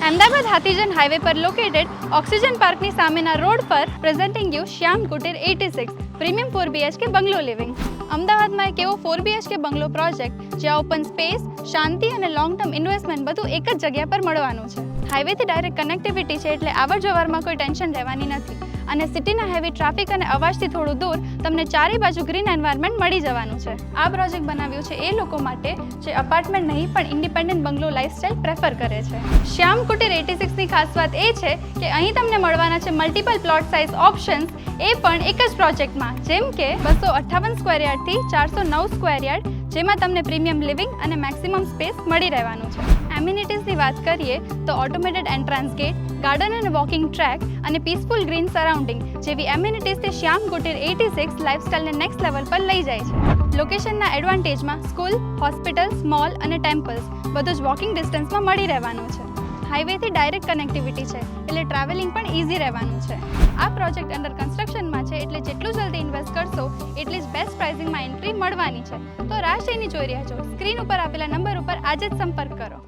Ahmedabad Hathijan highway પર located oxygen પાર્કની સામેના રોડ પર presenting you Shyam Kutir 86 premium 4 BHK bungalow living. અમદાવાદમાં એક એવો 4 BHK બંગલો પ્રોજેક્ટ જ્યાં ઓપન સ્પેસ, શાંતિ અને લોંગ ટર્મ ઇન્વેસ્ટમેન્ટ બધું એક જ જગ્યા પર મળવાનું છે. હાઈવેથી ડાયરેક્ટ કનેક્ટિવિટી છે એટલે આવર જવરમાં કોઈ ટેન્શન રહેવાની નથી અને સિટીના હેવી ટ્રાફિક અને અવાજથી થોડું દૂર તમને ચારે બાજુ ગ્રીન એન્વાયરમેન્ટ મળી જવાનું છે. આ પ્રોજેક્ટ બનાવ્યું છે એ લોકો માટે જે અપાર્ટમેન્ટ નહીં પણ ઇન્ડિપેન્ડન્ટ બંગલો લાઇફસ્ટાઇલ પ્રેફર કરે છે. શ્યામ કુટીર 86ની ખાસ વાત એ છે કે અહીં તમને મળવાના છે મલ્ટિપલ પ્લોટ સાઇઝ ઓપ્શન્સ, એ પણ એક જ પ્રોજેક્ટમાં, જેમ કે 258 સ્ક્વેર યાર્ડથી 409 સ્ક્વેર યાર્ડ, જેમાં તમને પ્રીમિયમ લિવિંગ અને મેક્સિમમ સ્પેસ મળી રહેવાનું છે. એમ્યુનિટીઝની વાત કરીએ તો ઓટોમેટેડ એન્ટ્રાન્સ ગેટ, ગાર્ડન અને વોકિંગ ટ્રેક અને પીસફુલ ગ્રીન સરાઉન્ડિંગ જેવી એમ્યુનિટીઝથી શ્યામ કુટીર 86 લાઇફસ્ટાઇલને નેક્સ્ટ લેવલ પર લઈ જાય છે. લોકેશનના એડવાન્ટેજમાં સ્કૂલ, હોસ્પિટલ્સ, મોલ અને ટેમ્પલ્સ બધું જ વોકિંગ ડિસ્ટન્સમાં મળી રહેવાનું છે. હાઈવેથી ડાયરેક્ટ કનેક્ટિવિટી છે એટલે ટ્રાવેલિંગ પણ ઇઝી રહેવાનું છે. આ પ્રોજેક્ટ અંડર કન્સ્ટ્રક્શનમાં છે એટલે જેટલું જલ્દી ઇન્વેસ્ટ કરશો એટલી જ બેસ્ટ પ્રાઇસિંગમાં એન્ટ્રી મળવાની છે. તો રાહ શેની જોઈ રહ્યા છો? સ્ક્રીન ઉપર આપેલા નંબર ઉપર આજે જ સંપર્ક કરો.